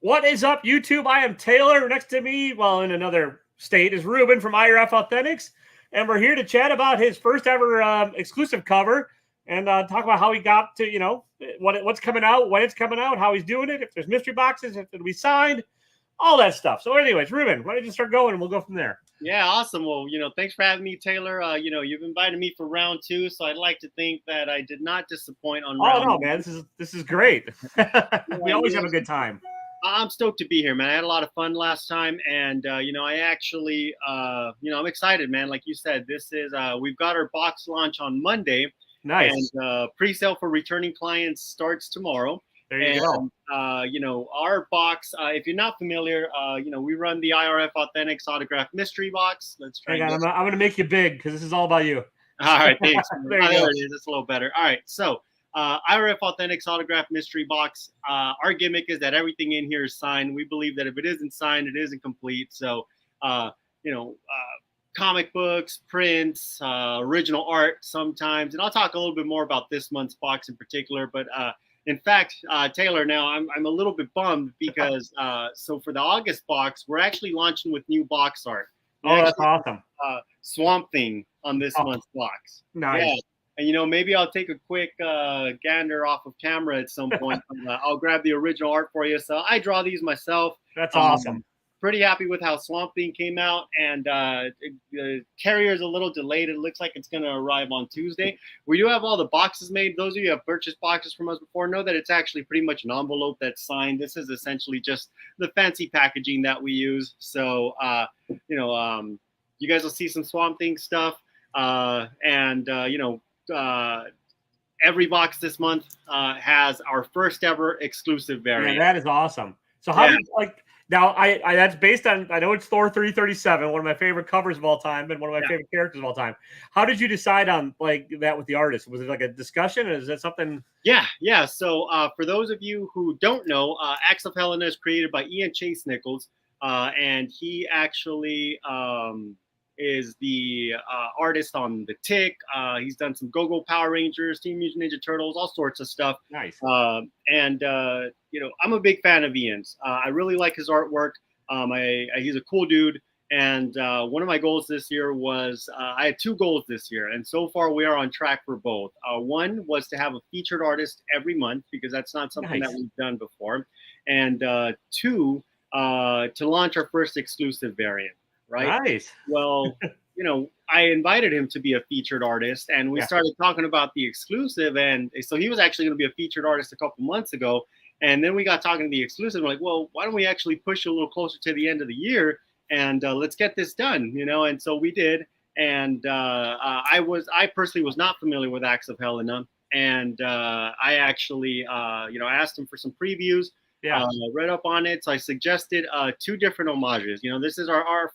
What is up, YouTube? I am Taylor. Next to me, well, in another state, is Ruben from IRF Authentics. And we're here to chat about his first ever exclusive cover and talk about how he got to, what's coming out, when it's coming out, how he's doing it, if there's mystery boxes, if it'll be signed, all that stuff. So anyways, Ruben, why don't you start going and we'll go from there. Yeah, awesome. Well, thanks for having me, Taylor. You've invited me for round 2, so I'd like to think that I did not disappoint on round 1. Man, this is great. We always have a good time. I'm stoked to be here, man. I had a lot of fun last time, and I actually, I'm excited, man. Like you said, this is we've got our box launch on Monday. Nice. And pre-sale for returning clients starts tomorrow. There you go. Our box, if you're not familiar, we run the IRF Authentics autograph mystery box. Let's try. Hang on, I'm going to make you big because this is all about you. All right, thanks. There it is. It's a little better. All right, so IRF Authentics autograph mystery box. Our gimmick is that everything in here is signed. We believe that if it isn't signed, it isn't complete. So, comic books, prints, original art sometimes, and I'll talk a little bit more about this month's box in particular. But in fact, Taylor, now I'm a little bit bummed because so for the August box, we're actually launching with new box art. That's awesome. Swamp Thing on this month's box. Nice. Yeah. And maybe I'll take a quick gander off of camera at some point. I'll grab the original art for you. So I draw these myself. That's awesome. Pretty happy with how Swamp Thing came out, and the carrier is a little delayed. It looks like it's going to arrive on Tuesday. We do have all the boxes made. Those of you who have purchased boxes from us before know that it's actually pretty much an envelope that's signed. This is essentially just the fancy packaging that we use. So, you guys will see some Swamp Thing stuff, every box this month has our first ever exclusive variant. Yeah, that is awesome. So how did now, I that's based on, I know it's Thor 337, one of my favorite covers of all time and one of my favorite characters of all time. How did you decide on that with the artist? Was it like a discussion? Or is that something? Yeah. So for those of you who don't know, Acts of Helena is created by Ian Chase Nichols, and he actually is the artist on The Tick. He's done some Go-Go Power Rangers, Team Mutant Ninja Turtles, all sorts of stuff. Nice. I'm a big fan of Ian's. I really like his artwork. He's a cool dude. And one of my goals this year was, I had 2 goals this year. And so far we are on track for both. One was to have a featured artist every month, because that's not something that we've done before. And 2, to launch our first exclusive variant. Right. Nice. Well, I invited him to be a featured artist, and we started talking about the exclusive. And so he was actually going to be a featured artist a couple months ago. And then we got talking to the exclusive. We're like, well, why don't we actually push a little closer to the end of the year and let's get this done, And so we did. And I personally was not familiar with Acts of Helena. And I actually, asked him for some previews. Read up on it. So I suggested 2 different homages. This is our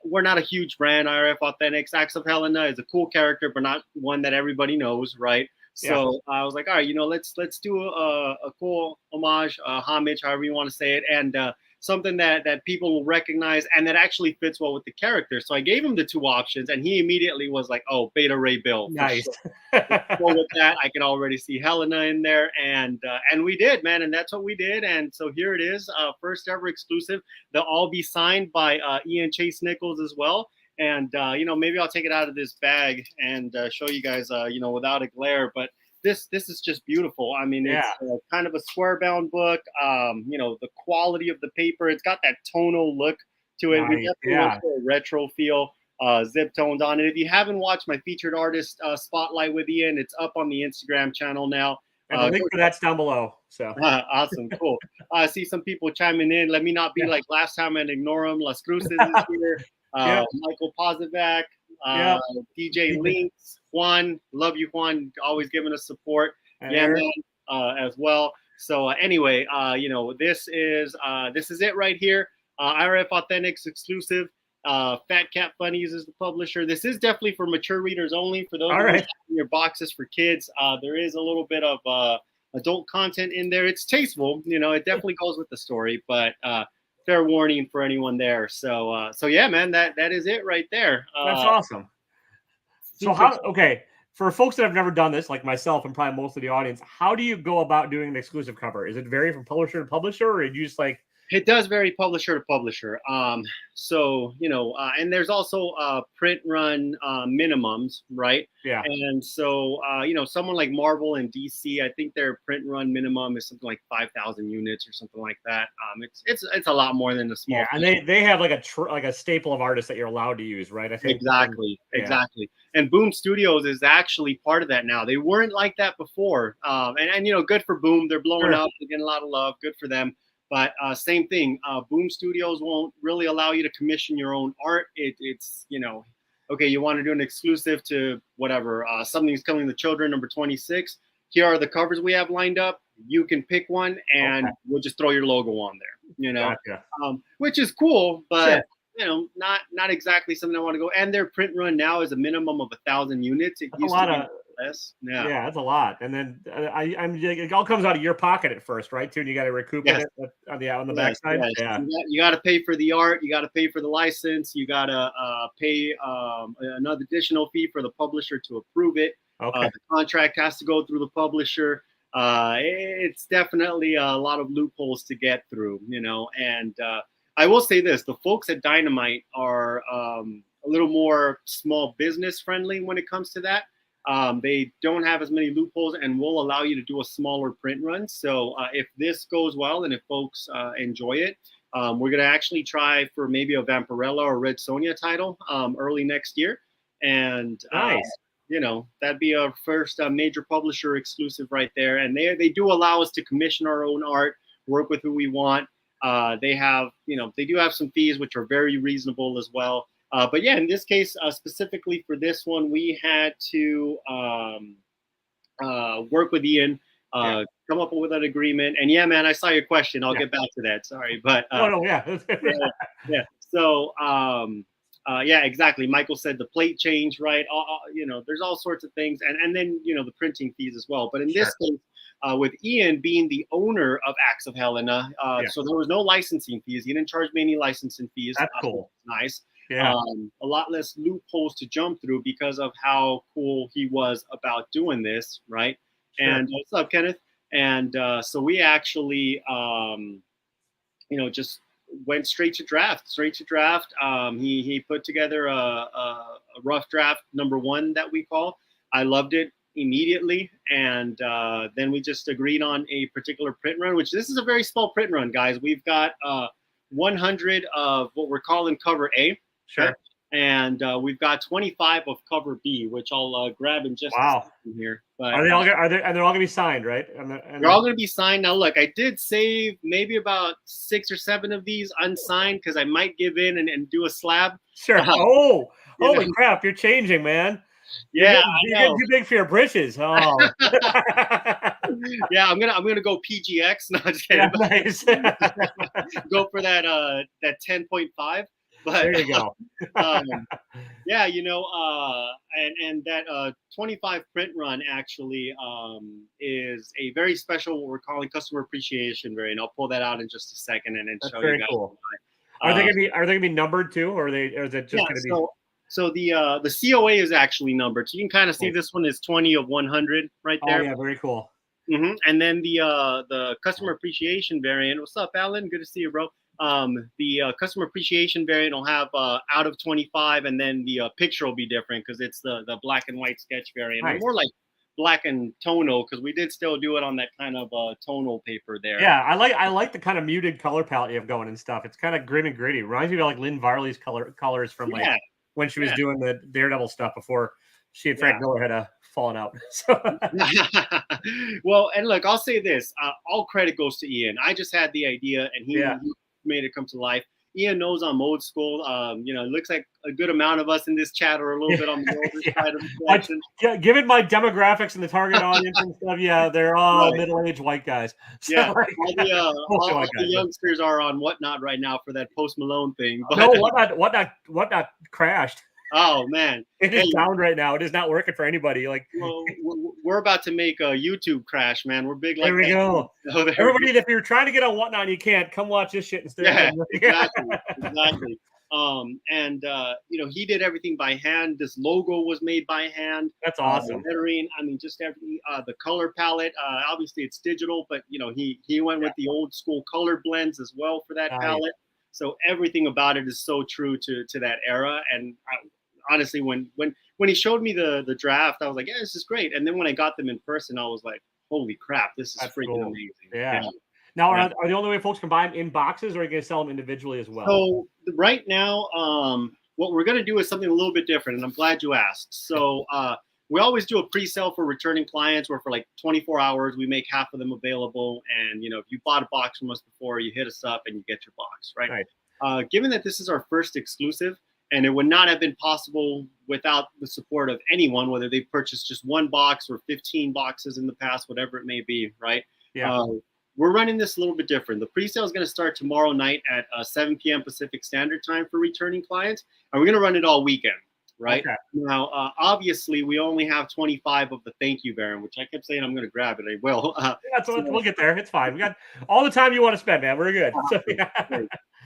we're not a huge brand, IRF Authentics. Acts of Helena is a cool character, but not one that everybody knows, right? So I was like, all right, let's do a cool homage, however you want to say it, and something that people will recognize and that actually fits well with the character. So I gave him the 2 options, and he immediately was like, oh, Beta Ray Bill. Nice. Well, with that, I can already see Helena in there, and we did, man, and that's what we did. And so here it is, first ever exclusive. They'll all be signed by Ian Chase Nichols as well. And maybe I'll take it out of this bag and show you guys, without a glare. But this is just beautiful. I mean, it's kind of a square bound book. The quality of the paper, it's got that tonal look to it. We definitely went for a retro feel, zip toned on it. If you haven't watched my featured artist spotlight with Ian, it's up on the Instagram channel now. And the link for that's down below. So awesome, cool. I see some people chiming in. Let me not be like last time and ignore them. Las Cruces is here. Michael Pozivac, DJ Links, Juan, love you, Juan, always giving us support. Man, as well. So anyway, this is it right here. IRF Authentics exclusive. Fat Cat Funnies is the publisher. This is definitely for mature readers only. For those who are your boxes for kids, there is a little bit of adult content in there. It's tasteful, it definitely goes with the story, but fair warning for anyone there. So yeah, man, that is it right there. That's awesome. So for folks that have never done this, like myself and probably most of the audience, how do you go about doing an exclusive cover? Is it vary from publisher to publisher, or do you just like? It does vary publisher to publisher. So, and there's also print run minimums, right? Yeah. And so, someone like Marvel and DC, I think their print run minimum is something like 5,000 units or something like that. It's a lot more than the small. Yeah, and they have like a staple of artists that you're allowed to use, right? I think exactly. And Boom Studios is actually part of that now. They weren't like that before. And good for Boom. They're blowing up. They're getting a lot of love. Good for them. But same thing, Boom Studios won't really allow you to commission your own art. It's okay, you want to do an exclusive to whatever, Something's Killing the Children, number 26. Here are the covers we have lined up. You can pick one, and we'll just throw your logo on there, Gotcha. Which is cool, but not exactly something I want to go. And their print run now is a minimum of 1,000 units. It used to be less. Yeah, that's a lot. And then it all comes out of your pocket at first, right? Too, and you got to recoup it on the backside. Yes. Yeah, you got to pay for the art. You got to pay for the license. You got to pay another additional fee for the publisher to approve it. Okay. The contract has to go through the publisher. It's definitely a lot of loopholes to get through, and I will say this: the folks at Dynamite are a little more small business friendly when it comes to that. They don't have as many loopholes and will allow you to do a smaller print run. So if this goes well and if folks enjoy it, we're going to actually try for maybe a Vampirella or Red Sonja title early next year. And, nice. That'd be our first major publisher exclusive right there. And they do allow us to commission our own art, work with who we want. They have, they do have some fees, which are very reasonable as well. But yeah, in this case, specifically for this one, we had to work with Ian, come up with an agreement. And yeah, man, I saw your question. I'll get back to that. Sorry, but yeah. So yeah, exactly. Michael said the plate change, right? There's all sorts of things, and then the printing fees as well. But in this case, with Ian being the owner of Acts of Helena, so there was no licensing fees. He didn't charge me any licensing fees. That's cool. Nice. Yeah. A lot less loopholes to jump through because of how cool he was about doing this, right? Sure. And what's up, Kenneth? And so we actually, just went straight to draft. He put together a rough draft number 1 that we call. I loved it immediately, and then we just agreed on a particular print run, which this is a very small print run, guys. We've got 100 of what we're calling cover A. Sure. And we've got 25 of cover B, which I'll grab in just a second here. But they're all gonna be signed, right? They're all gonna be signed. Now, look, I did save maybe about 6 or 7 of these unsigned because I might give in and do a slab. Sure. Holy crap! You're changing, man. Yeah, you're getting too big for your brishes. Oh. Yeah, I'm gonna go PGX. No, just kidding. Yeah, nice. Go for that 10.5. But there you go. yeah, and that 25 print run actually is a very special, what we're calling customer appreciation variant. I'll pull that out in just a second and then show you guys. Cool. Are they gonna be numbered too, or is it just gonna be? So the COA is actually numbered. So you can kind of see this one is 20 of 100 right there. Oh yeah, very cool. And then the customer appreciation variant. What's up, Alan? Good to see you, bro. The customer appreciation variant will have out of 25, and then the picture will be different because it's the black and white sketch variant. Nice. More like black and tonal because we did still do it on that kind of tonal paper there. Yeah, I like the kind of muted color palette you have going and stuff. It's kind of grim and gritty. Reminds me of like Lynn Varley's colors from when she was doing the Daredevil stuff before she and Frank Miller had fallen out. Well, and look, I'll say this: all credit goes to Ian. I just had the idea, and he made it come to life. Ian knows I'm old school. It looks like a good amount of us in this chat are a little bit on the older side of the collection. Given my demographics and the target audience and stuff, they're all middle-aged white guys. So, all the youngsters are on Whatnot right now for that Post Malone thing. But, no, Whatnot crashed. Oh man, it is down right now. It is not working for anybody. Like, we're about to make a YouTube crash, man. We're big like there we go. So everybody, if you're trying to get on Whatnot and you can't, come watch this shit instead. Yeah, exactly. You know, he did everything by hand. This logo was made by hand. That's awesome. Lettering, I mean, just every the color palette. Obviously, it's digital, but you know, he went with the old school color blends as well for that palette. So everything about it is so true to that era. And honestly, when he showed me the draft, I was like, yeah, this is great. And then when I got them in person, I was like, holy crap, this is freaking amazing. Yeah. Now, are the only way folks can buy them in boxes, or are you going to sell them individually as well? So right now, what we're going to do is something a little bit different, and I'm glad you asked. So we always do a pre-sale for returning clients, where for like 24 hours, we make half of them available. And, you know, if you bought a box from us before, you hit us up and you get your box, right? Given that this is our first exclusive, and it would not have been possible without the support of anyone, whether they've purchased just one box or 15 boxes in the past, whatever it may be, right? Yeah. We're running this a little bit different. The pre-sale is going to start tomorrow night at 7 p.m. Pacific Standard Time for returning clients, and we're going to run it all weekend, right? Okay. Now, obviously, we only have 25 of the thank you variant, which I kept saying I'm going to grab it. I will. We'll get there. It's fine. We got all the time you want to spend, man. We're good.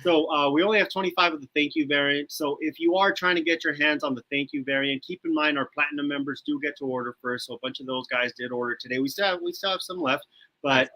So we only have 25 of the thank you variant. So if you are trying to get your hands on the thank you variant, keep in mind our platinum members do get to order first. So a bunch of those guys did order today. We still have some left, but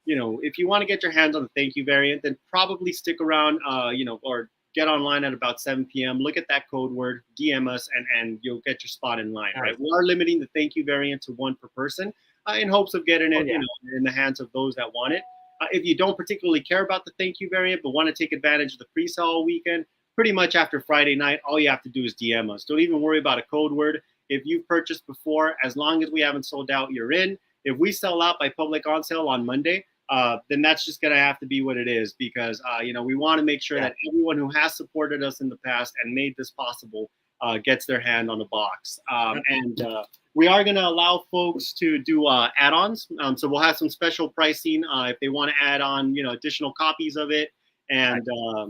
you know, if you want to get your hands on the thank you variant, then probably stick around, you know, or get online at about 7 p.m. Look at that code word, DM us, and you'll get your spot in line, right? We are limiting the thank you variant to one per person in hopes of getting it, you know, in the hands of those that want it. If you don't particularly care about the thank you variant, but want to take advantage of the pre-sale all weekend, pretty much after Friday night, all you have to do is DM us. Don't even worry about a code word. If you've purchased before, as long as we haven't sold out, you're in. If we sell out by public on sale on Monday, then that's just going to have to be what it is, because, you know, we want to make sure that everyone who has supported us in the past and made this possible gets their hand on the box. We are going to allow folks to do add-ons. So we'll have some special pricing if they want to add on, you know, additional copies of it. And,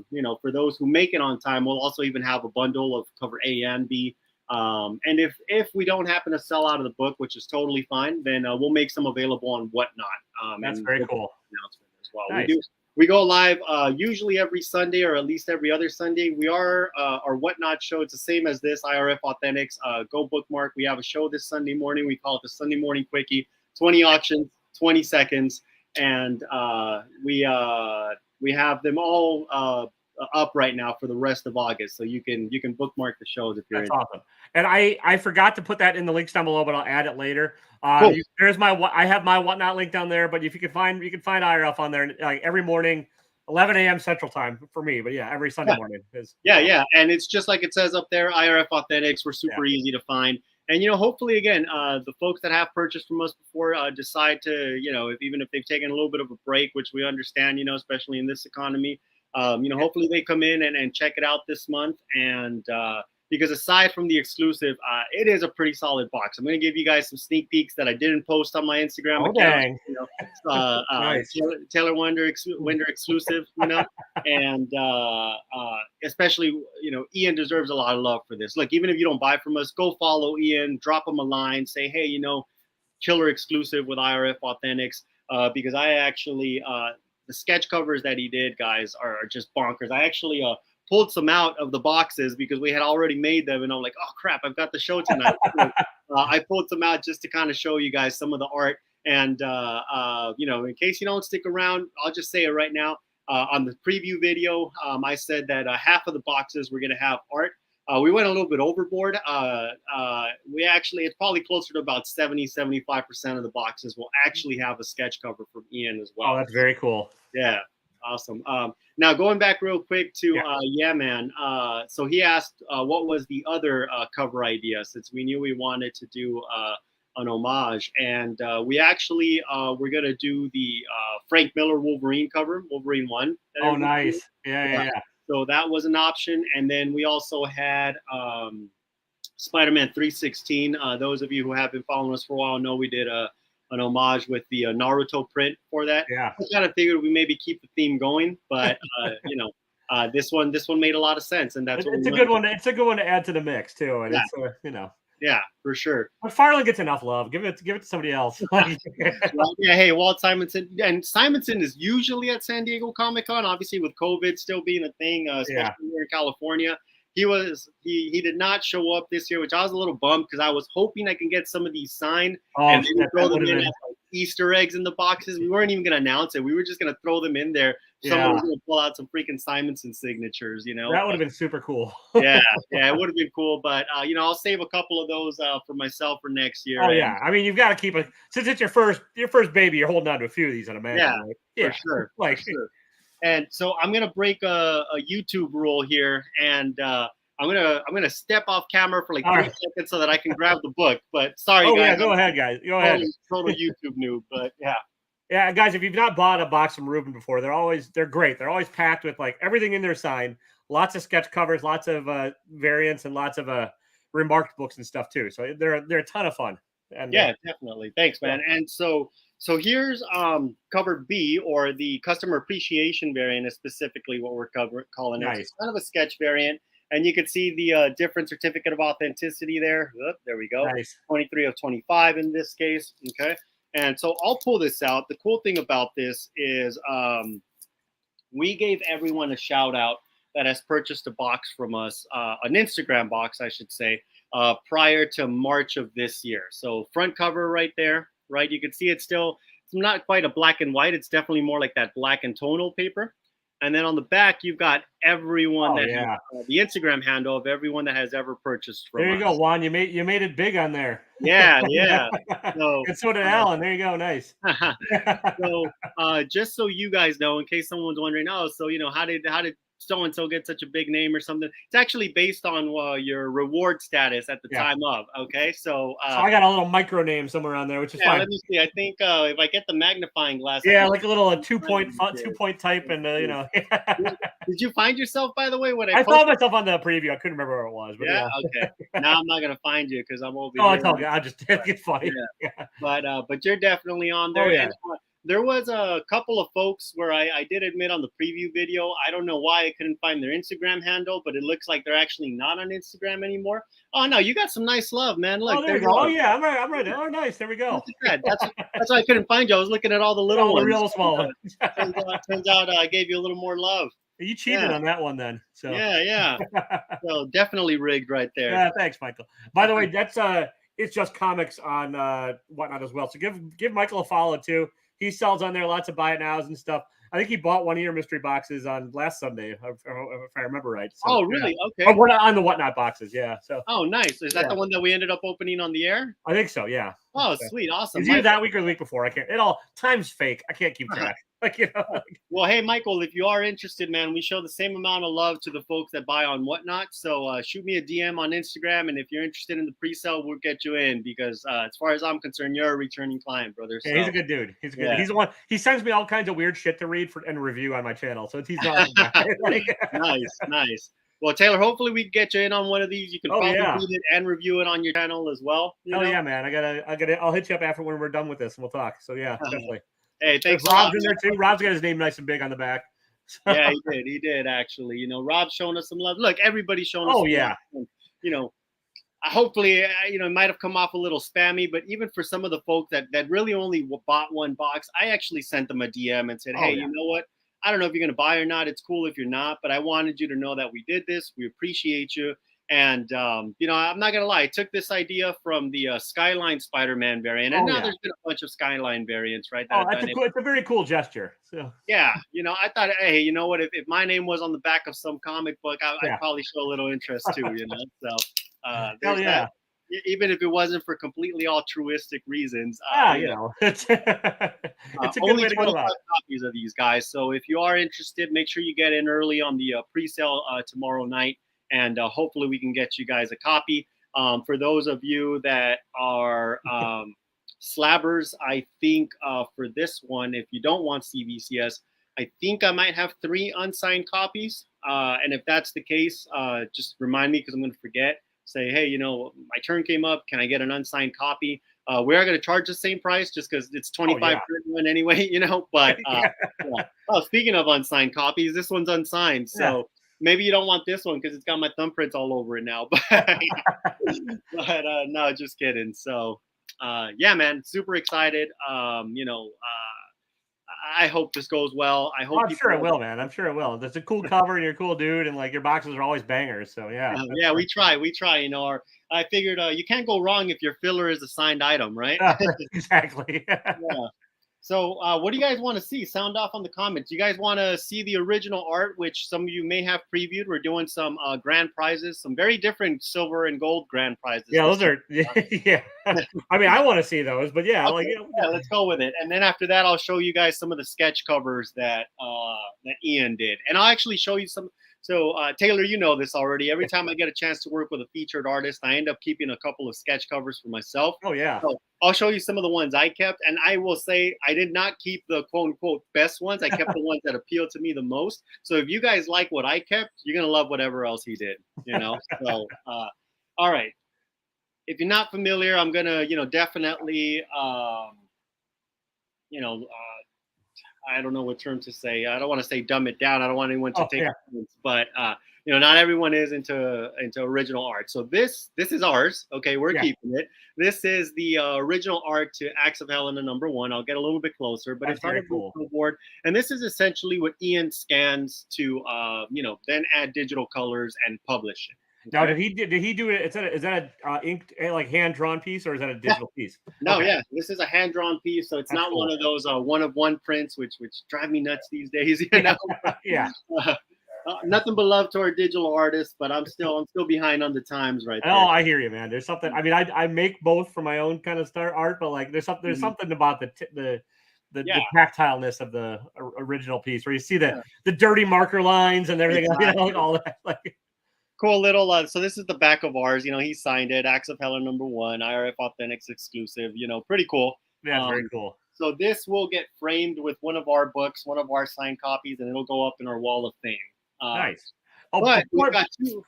you know, for those who make it on time, we'll also even have a bundle of cover A and B. And if we don't happen to sell out of the book, which is totally fine, then we'll make some available on Whatnot. That's very cool. Announcement as well. We go live usually every Sunday, or at least every other Sunday. We are our Whatnot show. It's the same as this, IRF Authentics. Go bookmark. We have a show this Sunday morning. We call it the Sunday Morning Quickie. 20 auctions, 20 seconds, and we have them all up right now for the rest of August, so you can bookmark the shows if you're interested. Awesome. And I forgot to put that in the links down below, but I'll add it later. Cool. There's I have my Whatnot link down there, but if you can find IRF on there like every morning, 11 a.m. Central Time for me. But yeah, every Sunday morning is and it's just like it says up there, IRF Authentics. We're super easy to find. And, you know, hopefully, again, the folks that have purchased from us before decide to, you know, even if they've taken a little bit of a break, which we understand, you know, especially in this economy, you know, hopefully they come in and check it out this month. And because aside from the exclusive, it is a pretty solid box. I'm going to give you guys some sneak peeks that I didn't post on my Instagram account. Dang. You know, nice. Taylor Wonder exclusive, you know, and especially, you know, Ian deserves a lot of love for this. Look, even if you don't buy from us, go follow Ian, drop him a line, say, hey, you know, killer exclusive with IRF Authentics, because I actually the sketch covers that he did, guys, are just bonkers. I actually pulled some out of the boxes because we had already made them, and I'm like, oh crap, I've got the show tonight. So, I pulled some out just to kind of show you guys some of the art. And you know, in case you don't stick around, I'll just say it right now. On the preview video, I said that half of the boxes were going to have art. We went a little bit overboard. It's probably closer to about 70-75% of the boxes will actually have a sketch cover from Ian as well. Oh, that's very cool. Yeah, awesome. Now going back real quick to Man. So he asked what was the other cover idea, since we knew we wanted to do an homage, and we actually we're gonna do the Frank Miller Wolverine cover, Wolverine 1. Oh, nice. Yeah. So that was an option. And then we also had Spider-Man 316. Those of you who have been following us for a while know we did an homage with the Naruto print for that. Yeah. I kind of figured we maybe keep the theme going, but you know, this one made a lot of sense, and that's it's a good one. It's a good one to add to the mix too, and it's you know. Yeah, for sure. McFarlane gets enough love. Give it to somebody else. Well, yeah, hey, Walt Simonson, and Simonson is usually at San Diego Comic-Con. Obviously, with COVID still being a thing, especially here in California, he did not show up this year, which I was a little bummed because I was hoping I can get some of these signed and then throw them in as like Easter eggs in the boxes. We weren't even going to announce it. We were just going to throw them in there. Someone was going to pull out some freaking Simonson signatures, you know. That would have been super cool. yeah, it would have been cool. But you know, I'll save a couple of those for myself for next year. Oh yeah, I mean, you've got to keep it since it's your first baby. You're holding on to a few of these, I'd imagine. Yeah, right? Yeah, for sure. Like, for sure. And so I'm gonna break a YouTube rule here, and I'm gonna step off camera for like 3 seconds so that I can grab the book. But sorry, guys. Yeah, go ahead, guys. Go ahead. Total YouTube noob, but yeah. Yeah, guys, if you've not bought a box from Ruben before, they're great. They're always packed with like everything in their sign, lots of sketch covers, lots of variants, and lots of remarked books and stuff too. So they're a ton of fun. And yeah, definitely. Thanks, man. Yeah. And so here's cover B, or the customer appreciation variant is specifically what we're calling it. It's kind of a sketch variant. And you can see the different certificate of authenticity there. There we go. Nice. 23 of 25 in this case. Okay. And so I'll pull this out. The cool thing about this is we gave everyone a shout out that has purchased a box from us, an Instagram box, I should say, prior to March of this year. So front cover right there, right? You can see it's not quite a black and white. It's definitely more like that black and tonal paper. And then on the back, you've got everyone the Instagram handle of everyone that has ever purchased from us. There you go, Juan. You made it big on there. Yeah. So, and so did Alan. There you go. Nice. So just so you guys know, in case someone's wondering, so you know, how did so-and-so get such a big name or something? It's actually based on your reward status at the time of. Okay, so I got a little micro name somewhere on there, which is fine. Let me see. I think if I get the magnifying glass, like a little 2-point type, and you know. Did you find yourself, by the way, when I found myself on the preview? I couldn't remember where it was. But okay. Now I'm not gonna find you because I'm over here. It's all good. I just it's funny. Yeah. But you're definitely on there. And, there was a couple of folks where I did admit on the preview video, I don't know why I couldn't find their Instagram handle, but it looks like they're actually not on Instagram anymore. Oh no, you got some nice love, man. Look, there you go. Oh yeah, I'm ready. Oh nice, there we go. That's why I couldn't find you. I was looking at all the little ones. The real small ones. Turns out I gave you a little more love. You cheated on that one then. So yeah. So definitely rigged right there. Yeah, thanks, Michael. By the way, that's it's just comics on whatnot as well. So give Michael a follow too. He sells on there, lots of buy it nows and stuff. I think he bought one of your mystery boxes on last Sunday, if I remember right. So, really? Okay. Or on the whatnot boxes, yeah. So. Oh, nice. Is that the one that we ended up opening on the air? I think so, yeah. Oh, sweet, awesome. It's either that week or the week before. I can't. Time's fake. I can't keep track. Well, hey, Michael, if you are interested, man, we show the same amount of love to the folks that buy on whatnot. So shoot me a DM on Instagram, and if you're interested in the pre-sale, we'll get you in because as far as I'm concerned, you're a returning client, brother. Yeah, he's a good dude. He's good. He's the one. He sends me all kinds of weird shit to read and review on my channel. So he's not. Nice. Well, Taylor, hopefully we can get you in on one of these. You can probably read it and review it on your channel as well. Yeah, man. I'll hit you up after when we're done with this and we'll talk. So yeah, definitely. Hey, thanks. Rob's in there too. Rob's got his name nice and big on the back. Yeah, he did actually. You know, Rob's showing us some love. Look, everybody's showing us some love. And, you know, hopefully, you know, it might have come off a little spammy, but even for some of the folks that really only bought one box, I actually sent them a DM and said, hey, you know what? I don't know if you're going to buy or not. It's cool if you're not, but I wanted you to know that we did this. We appreciate you. And, you know, I'm not going to lie. I took this idea from the Skyline Spider-Man variant. And now there's been a bunch of Skyline variants, right? It's a very cool gesture. So yeah, you know, I thought, hey, you know what? If my name was on the back of some comic book, I'd probably show a little interest too, you know? So there's that. Even if it wasn't for completely altruistic reasons. You know, it's a good way to go about it. Copies of these guys. So if you are interested, make sure you get in early on the pre-sale tomorrow night. And hopefully we can get you guys a copy. For those of you that are slabbers, I think for this one, if you don't want CBCS, I think I might have 3 unsigned copies. And if that's the case, just remind me because I'm going to forget. Say, hey, you know, my turn came up. Can I get an unsigned copy? We are going to charge the same price just because it's 25 for one anyway, you know. But oh, speaking of unsigned copies, this one's unsigned. So maybe you don't want this one because it's got my thumbprints all over it now. But no, just kidding. So yeah, man, super excited. I hope this goes well. I Oh, hope I'm sure it people. will, man. I'm sure it will. That's a cool cover, and you're a cool dude, and like your boxes are always bangers. So yeah, Yeah, we try. You know, I figured you can't go wrong if your filler is a signed item, right? exactly. Yeah. So, what do you guys want to see? Sound off on the comments. You guys want to see the original art, which some of you may have previewed? We're doing some grand prizes, some very different silver and gold grand prizes. Yeah, those are yeah. I mean, I want to see those, but yeah, Okay, like yeah, let's go with it. And then after that, I'll show you guys some of the sketch covers that Ian did, and I'll actually show you some. So Taylor, you know this already. Every time I get a chance to work with a featured artist, I end up keeping a couple of sketch covers for myself. oh yeah. So I'll show you some of the ones I kept, and I will say I did not keep the quote unquote best ones. I kept the ones that appealed to me the most. So if you guys like what I kept, you're gonna love whatever else he did. You know. So all right. If you're not familiar, I'm gonna, definitely, I don't know what term to say. I don't want to say dumb it down. I don't want anyone to take offense, but not everyone is into original art. So this is ours. Okay, we're keeping it. This is the original art to Acts of Helena #1. I'll get a little bit closer, but it's part of the board. And this is essentially what Ian scans to, then add digital colors and publish it. Okay. Now, did he do it? Is that a inked, like hand drawn piece, or is that a digital piece? No, yeah, this is a hand drawn piece, so it's not cool. One of those one of one prints, which drive me nuts these days. You know, yeah. Nothing but love to our digital artists, but I'm still behind on the times right there. Oh, I hear you, man. There's something. I mean, I make both for my own kind of art, but like there's something about the tactileness of the original piece where you see the dirty marker lines and everything, all that. Like, cool little. So this is the back of ours. He signed it. Acts of Helena #1, IRF Authentics exclusive. Pretty cool. Yeah, very cool. So this will get framed with one of our books, one of our signed copies, and it'll go up in our wall of fame. Nice. Oh, but we've got two.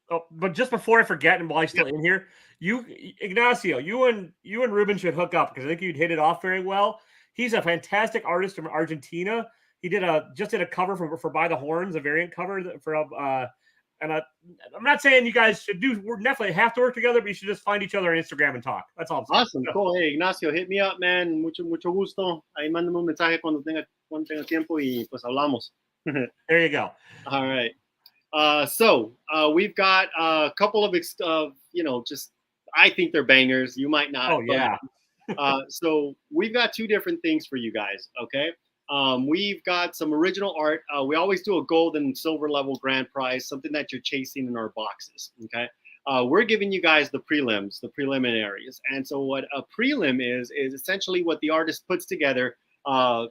Oh, but just before I forget, and while I'm still in here, Ignacio, you and Ruben should hook up because I think you'd hit it off very well. He's a fantastic artist from Argentina. He just did a cover for By the Horns, a variant cover for and I'm not saying you guys should definitely have to work together, but you should just find each other on Instagram and talk. That's all I'm saying. Awesome, cool. Hey, Ignacio, hit me up, man. Mucho gusto. Ahí mándame un mensaje cuando tenga tiempo y pues hablamos. There you go. All right. So we've got a couple of just I think they're bangers. You might not. Oh yeah. So we've got two different things for you guys. Okay. We've got some original art. We always do a gold and silver level grand prize, something that you're chasing in our boxes. Okay. We're giving you guys the prelims, the preliminaries. And so what a prelim is essentially what the artist puts together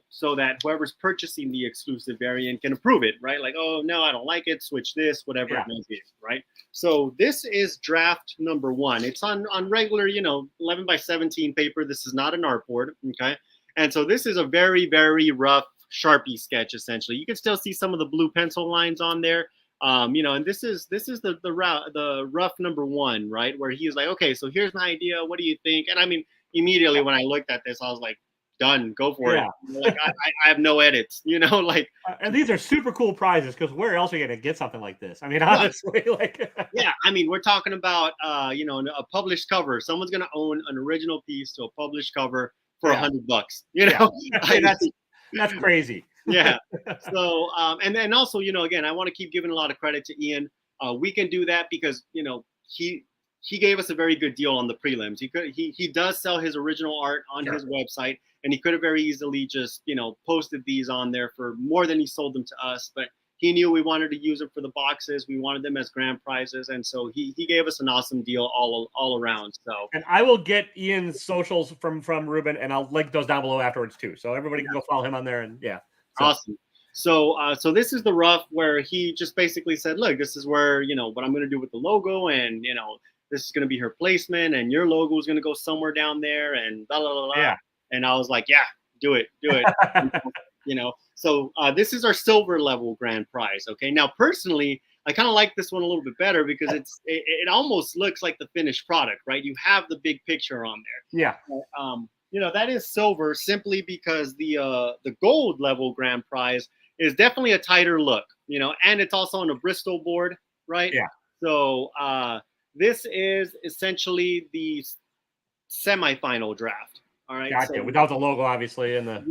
so that whoever's purchasing the exclusive variant can approve it, right? Like, oh, no, I don't like it. Switch this, whatever it may be, right? So this is draft #1. It's on regular, 11 by 17 paper. This is not an artboard, okay? And so this is a very, very rough Sharpie sketch, essentially. You can still see some of the blue pencil lines on there. And this is the rough #1, right? Where he's like, okay, so here's my idea. What do you think? And I mean, immediately when I looked at this, I was like, done, go for it. Like I have no edits, like. And these are super cool prizes because where else are you gonna get something like this? I mean, honestly, like. Yeah, I mean, we're talking about a published cover. Someone's gonna own an original piece to a published cover for $100. I mean, that's crazy. Yeah. So and then also, again, I want to keep giving a lot of credit to Ian. We can do that because he gave us a very good deal on the prelims. He does sell his original art on his website, and he could have very easily just posted these on there for more than he sold them to us. But he knew we wanted to use them for the boxes. We wanted them as grand prizes, and so he gave us an awesome deal all around. So, and I will get Ian's socials from Ruben, and I'll link those down below afterwards too, so everybody can go follow him on there. And awesome. So this is the rough where he just basically said, look, this is where what I'm going to do with the logo, and this is going to be her placement, and your logo is going to go somewhere down there, and blah, blah, blah, blah. Yeah. And I was like, yeah, do it. So this is our silver level grand prize. Okay. Now, personally, I kind of like this one a little bit better because it almost looks like the finished product, right? You have the big picture on there. Yeah. That is silver simply because the gold level grand prize is definitely a tighter look. you know, and it's also on a Bristol board, right? Yeah. So this is essentially the semifinal draft. All right. Gotcha. So Without the logo, obviously, and the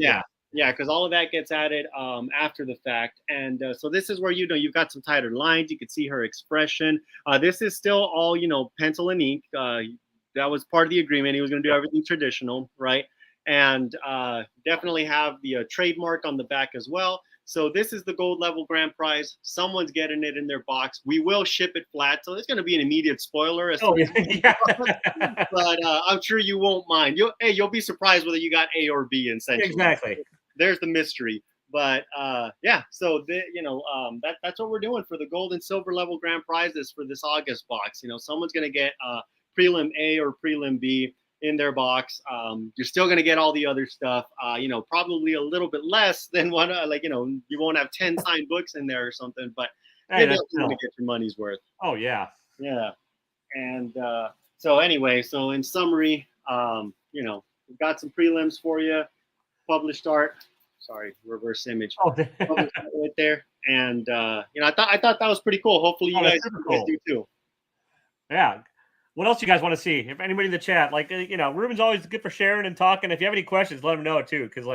yeah, because all of that gets added after the fact, and so this is where you've got some tighter lines. You can see her expression. This is still all pencil and ink. That was part of the agreement. He was going to do everything traditional, right? And definitely have the trademark on the back as well. So this is the gold level grand prize. Someone's getting it in their box. We will ship it flat, so it's going to be an immediate spoiler. But I'm sure you won't mind. You'll be surprised whether you got A or B. Essentially, exactly. There's the mystery. But yeah, so that's what we're doing for the gold and silver level grand prizes for this August box. Someone's going to get prelim A or prelim B in their box. You're still going to get all the other stuff, probably a little bit less than what, you won't have 10 signed books in there or something, but you're definitely going to get your money's worth. Oh, yeah. Yeah. And so anyway, so in summary, we've got some prelims for you, published art. Sorry, reverse image. Oh, right there. And, I thought that was pretty cool. Hopefully you guys do too. Yeah. What else you guys want to see? If anybody in the chat, Ruben's always good for sharing and talking. If you have any questions, let him know too. Because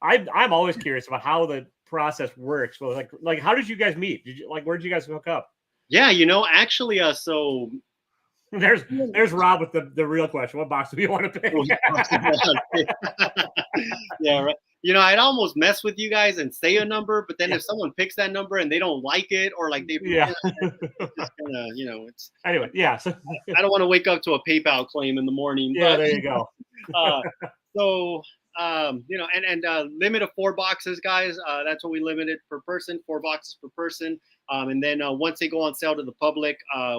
I'm always curious about how the process works. Well, like how did you guys meet? Where did you guys hook up? Yeah, actually, so there's Rob with the real question. What box do you want to pick? Yeah, right. I'd almost mess with you guys and say a number, but then if someone picks that number and they don't like it, or like they, it's just gonna, it's anyway. Yeah. So I don't want to wake up to a PayPal claim in the morning. Yeah, there you go. So, limit of 4 boxes, guys. That's what we limited per person, 4 boxes per person. And then once they go on sale to the public,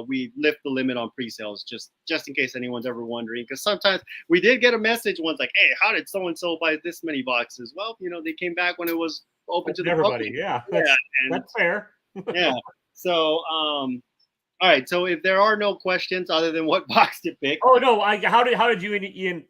we lift the limit on pre-sales, just in case anyone's ever wondering. Because sometimes we did get a message once like, hey, how did so-and-so buy this many boxes? Well, they came back when it was open to the everybody. public. Yeah, that's fair. Yeah. So, all right. So if there are no questions other than what box to pick. Oh no! How did you and Ian?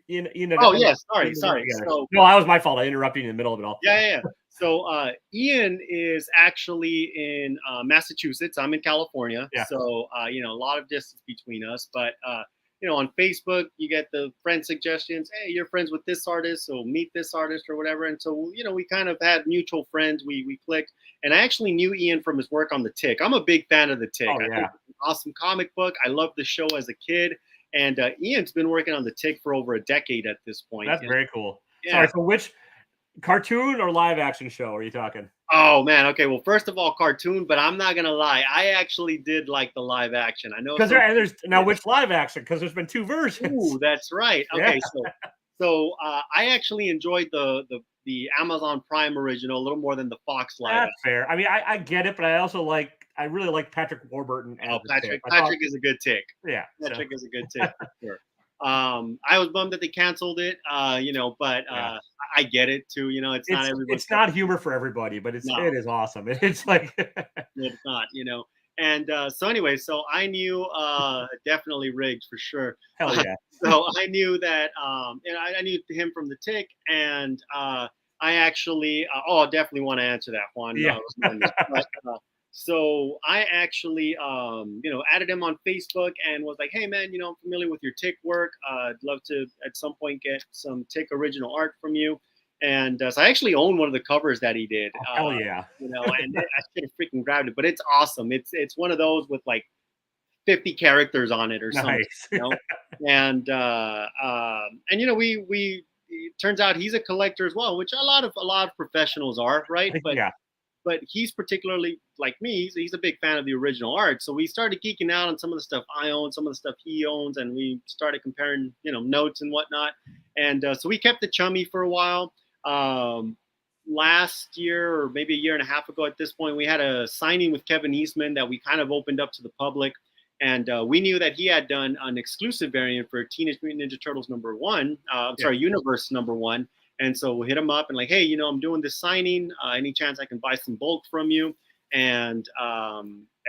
Oh yes. Sorry. So, no, that was my fault. I interrupted you in the middle of it all. Yeah. So Ian is actually in Massachusetts. I'm in California. Yeah. So a lot of distance between us. But on Facebook, you get the friend suggestions. Hey, you're friends with this artist, so meet this artist or whatever. And so we kind of had mutual friends. We clicked, and I actually knew Ian from his work on The Tick. I'm a big fan of The Tick. Oh, I think it's an awesome comic book. I loved the show as a kid. And Ian's been working on The Tick for over a decade at this point. That's very cool. Yeah. Sorry, so which cartoon or live action show are you talking? Oh man, okay. Well, first of all, cartoon, but I'm not gonna lie. I actually did like the live action. I know because there's now which live action? Because there's been 2 versions. Ooh, that's right. Okay, so I actually enjoyed the Amazon Prime original a little more than the Fox live. That's fair. I mean, I get it, but I really like Patrick Warburton. Oh, Patrick is a good tick. Yeah, Patrick is a good tick. For sure. I was bummed that they canceled it, but I get it too. It's not everybody. It's not humor for everybody, but it is awesome. It's like it's not, And so anyway, so I knew definitely rigged for sure. Hell yeah. So I knew that, and I knew him from The Tick, and I actually, I definitely want to answer that, Juan. Yeah. So I actually, added him on Facebook and was like, hey, man, I'm familiar with your Tick work. I'd love to at some point get some Tick original art from you. And so I actually own one of the covers that he did. Oh, hell yeah. And I should have freaking grabbed it, but it's awesome. It's one of those with like 50 characters on it or something. Nice. And we it turns out he's a collector as well, which a lot of professionals are, right? But he's particularly like me. He's a big fan of the original art. So we started geeking out on some of the stuff I own, some of the stuff he owns, and we started comparing, notes and whatnot. And so we kept it chummy for a while. Last year, or maybe a year and a half ago at this point, we had a signing with Kevin Eastman that we kind of opened up to the public. And we knew that he had done an exclusive variant for Teenage Mutant Ninja Turtles Universe #1. And so we hit him up and like, hey, I'm doing this signing. Any chance I can buy some bulk from you? And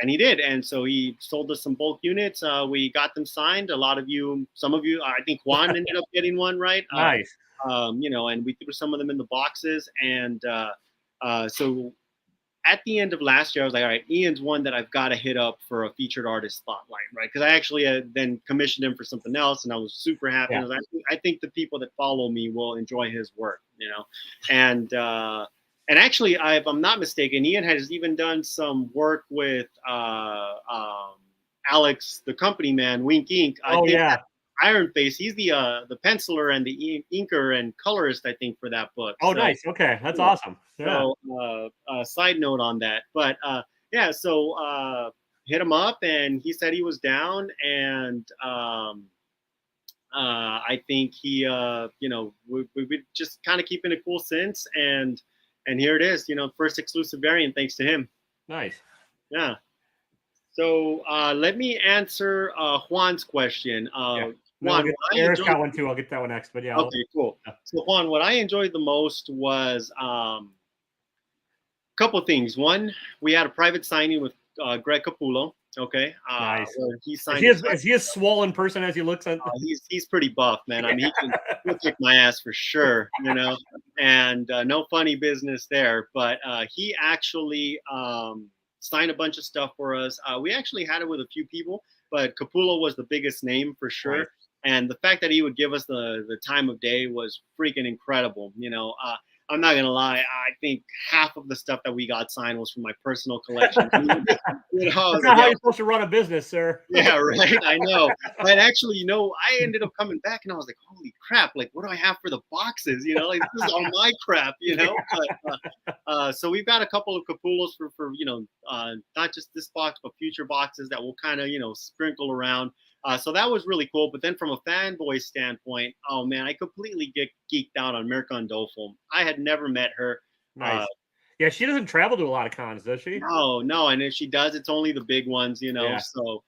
he did. And so he sold us some bulk units. We got them signed. Some of you, I think Juan ended up getting one, right? Nice. And we threw some of them in the boxes. And so at the end of last year, I was like, all right, Ian's one that I've got to hit up for a featured artist spotlight, right? Because I actually then commissioned him for something else, and I was super happy. Yeah. I think the people that follow me will enjoy his work, and actually, if I'm not mistaken, Ian has even done some work with Alex, the company man, Wink Ink. I think Iron Face. He's the penciler and the inker and colorist, I think, for that book. Oh, so, nice. Okay, that's awesome. Yeah. So, side note on that, but so hit him up, and he said he was down, and I think he, we've been just kind of keeping it cool since, and here it is, first exclusive variant thanks to him. Nice. Yeah. So let me answer Juan's question. Juan, Eric's got one too. I'll get that one next, but yeah. Okay, cool. So Juan, what I enjoyed the most was a couple of things. One, we had a private signing with Greg Capullo. Okay. Nice. He signed. Is he a swollen person as he looks? He's pretty buff, man. I mean, he'll kick my ass for sure, and no funny business there. But he actually signed a bunch of stuff for us. We actually had it with a few people, but Capullo was the biggest name for sure. Right. And the fact that he would give us the time of day was freaking incredible. I'm not gonna lie. I think half of the stuff that we got signed was from my personal collection. That's not how you're supposed to run a business, sir. Yeah, right. I know. But actually, I ended up coming back, and I was like, "Holy crap! Like, what do I have for the boxes? Like this is all my crap, But, so we've got a couple of Capullos for not just this box, but future boxes that will kind of sprinkle around. So that was really cool. But then from a fanboy standpoint, oh man, I completely get geeked out on Mirka Andolfo. I had never met her. Nice. Yeah, she doesn't travel to a lot of cons, does she? No. And if she does, it's only the big ones, Yeah. So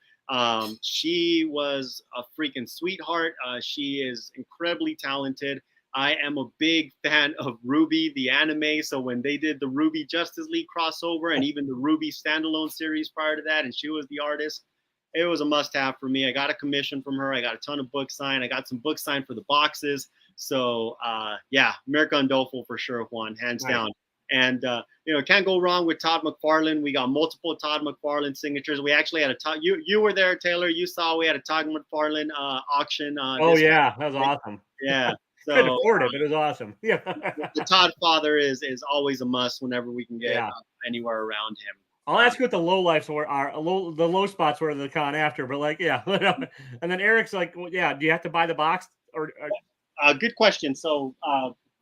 she was a freaking sweetheart. She is incredibly talented. I am a big fan of Ruby, the anime. So when they did the Ruby Justice League crossover and even the Ruby standalone series prior to that, and she was the artist, it was a must-have for me. I got a commission from her. I got a ton of books signed. I got some books signed for the boxes. So, Mirka Andolfo for sure, Juan, hands down. And, can't go wrong with Todd McFarlane. We got multiple Todd McFarlane signatures. We actually had you were there, Taylor. You saw we had a Todd McFarlane auction. That was awesome. Yeah. So, couldn't afford it, but it was awesome. Yeah. The Todd father is always a must whenever we can get anywhere around him. I'll ask you what the low lights were, the low spots were the con after, but and then Eric's like, well, do you have to buy the box or? Good question. So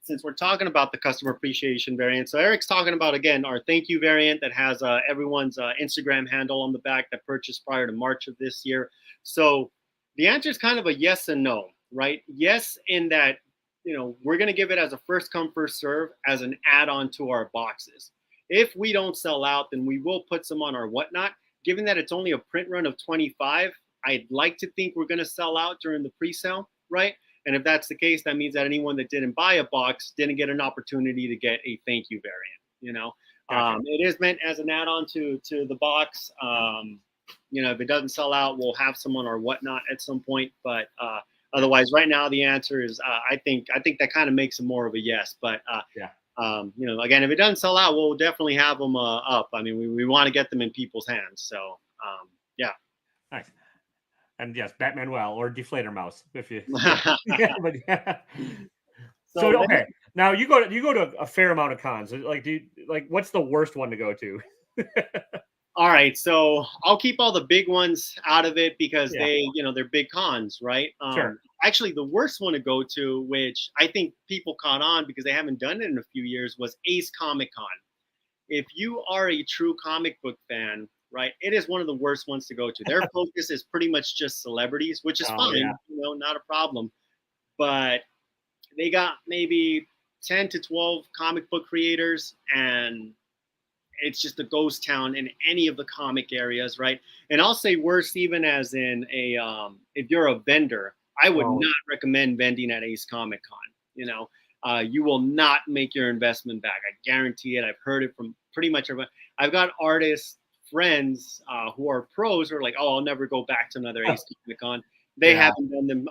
since we're talking about the customer appreciation variant, so Eric's talking about again our thank you variant that has everyone's Instagram handle on the back that purchased prior to March of this year. So the answer is kind of a yes and no, right? Yes, in that we're going to give it as a first come first serve as an add-on to our boxes. If we don't sell out, then we will put some on our whatnot. Given that it's only a print run of 25, I'd like to think we're going to sell out during the pre-sale, right? And if that's the case, that means that anyone that didn't buy a box didn't get an opportunity to get a thank you variant. Gotcha. It is meant as an add-on to the box. If it doesn't sell out, we'll have some on our whatnot at some point. But otherwise, right now, the answer is I think that kind of makes it more of a yes. But again, if it doesn't sell out, we'll definitely have them up. I mean, we want to get them in people's hands. So, Nice. And yes, Batmanuel or Deflator Mouse, if you. So okay, now you go to a fair amount of cons. What's the worst one to go to? All right, so I'll keep all the big ones out of it because they're big cons, right? Sure. Actually, the worst one to go to, which I think people caught on because they haven't done it in a few years, was Ace Comic Con. If you are a true comic book fan, right, it is one of the worst ones to go to. Their focus is pretty much just celebrities, which is fine, not a problem. But they got maybe 10 to 12 comic book creators, and it's just a ghost town in any of the comic areas, right? And I'll say worse, even as in if you're a vendor, I would not recommend vending at Ace Comic Con. You will not make your investment back. I guarantee it. I've heard it from pretty much everyone. I've got artists, friends who are pros who are like, oh, I'll never go back to another Ace Comic Con. They haven't done them.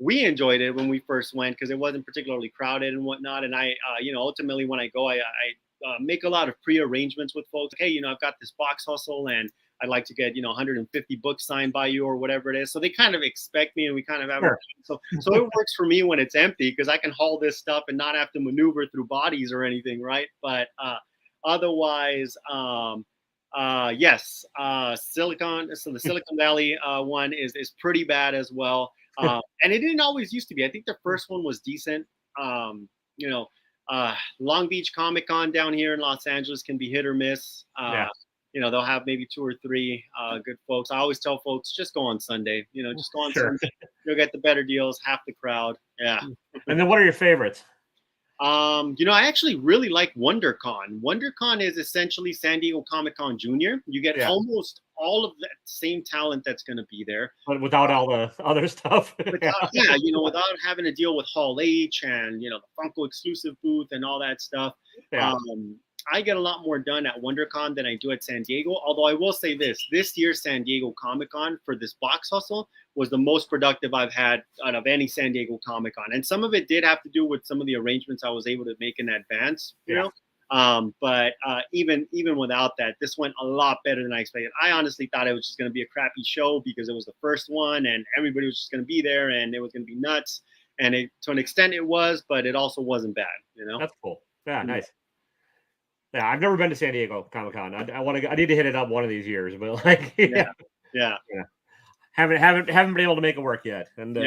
We enjoyed it when we first went because it wasn't particularly crowded and whatnot. And I ultimately when I go, I make a lot of pre-arrangements with folks. Hey, I've got this box hustle and I'd like to get 150 books signed by you or whatever it is. So they kind of expect me, and we kind of have so it works for me when it's empty because I can haul this stuff and not have to maneuver through bodies or anything, right? But otherwise, yes, Silicon. So the Silicon Valley one is pretty bad as well, and it didn't always used to be. I think the first one was decent. Long Beach Comic Con down here in Los Angeles can be hit or miss. They'll have maybe 2 or 3 good folks. I always tell folks, just go on Sunday. Just go on Sunday. You'll get the better deals, half the crowd. Yeah. And then what are your favorites? I actually really like WonderCon. WonderCon is essentially San Diego Comic-Con Junior. You get almost all of that same talent that's going to be there, but without all the other stuff. Without having to deal with Hall H and the Funko exclusive booth and all that stuff. Yeah. I get a lot more done at WonderCon than I do at San Diego. Although I will say this year's San Diego Comic-Con for this box hustle was the most productive I've had out of any San Diego Comic-Con. And some of it did have to do with some of the arrangements I was able to make in advance, you know. But even without that, this went a lot better than I expected. I honestly thought it was just going to be a crappy show because it was the first one and everybody was just going to be there and it was going to be nuts. And to an extent it was, but it also wasn't bad, That's cool. Yeah, nice. Yeah, I've never been to San Diego Comic-Con. I need to hit it up one of these years, but haven't been able to make it work yet. And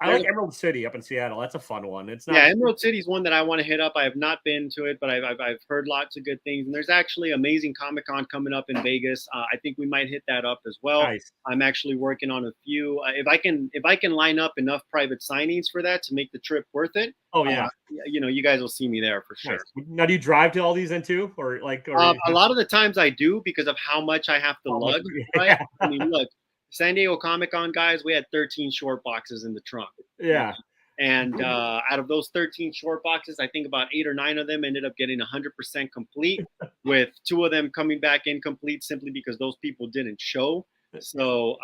I like Emerald City up in Seattle. That's a fun one. It's not. Yeah, Emerald City is one that I want to hit up. I have not been to it, but I've heard lots of good things. And there's actually amazing Comic-Con coming up in Vegas. I think we might hit that up as well. Nice. I'm actually working on a few. If I can line up enough private signings for that to make the trip worth it. Oh yeah. You guys will see me there for sure. Nice. Now, do you drive to all these then too, or a lot of the times I do because of how much I have to lug. Right? I mean, look. San Diego Comic-Con guys, we had 13 short boxes in the trunk. Yeah. And out of those 13 short boxes, I think about 8 or 9 of them ended up getting 100% complete, with 2 of them coming back incomplete simply because those people didn't show. So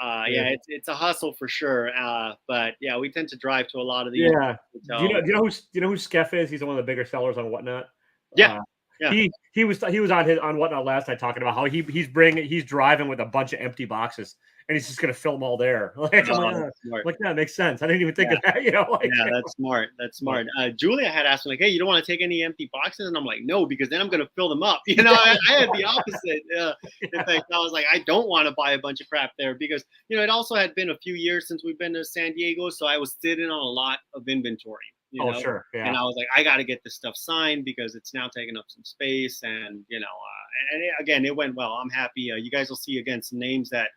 it's a hustle for sure. But yeah, we tend to drive to a lot of these. Yeah. Do you know who Skeff is? He's one of the bigger sellers on Whatnot. Yeah. He was on Whatnot last night talking about how he's driving with a bunch of empty boxes and he's just gonna fill them all there. That makes sense. I didn't even think of that. That's smart. That's smart. Julia had asked me hey, you don't want to take any empty boxes, and I'm like, no, because then I'm gonna fill them up. I had the opposite. In fact, I was like, I don't want to buy a bunch of crap there because it also had been a few years since we've been to San Diego, so I was sitting on a lot of inventory. Sure. Yeah. And I was like, I got to get this stuff signed because it's now taking up some space. And, again, it went well. I'm happy. You guys will see, again, some names that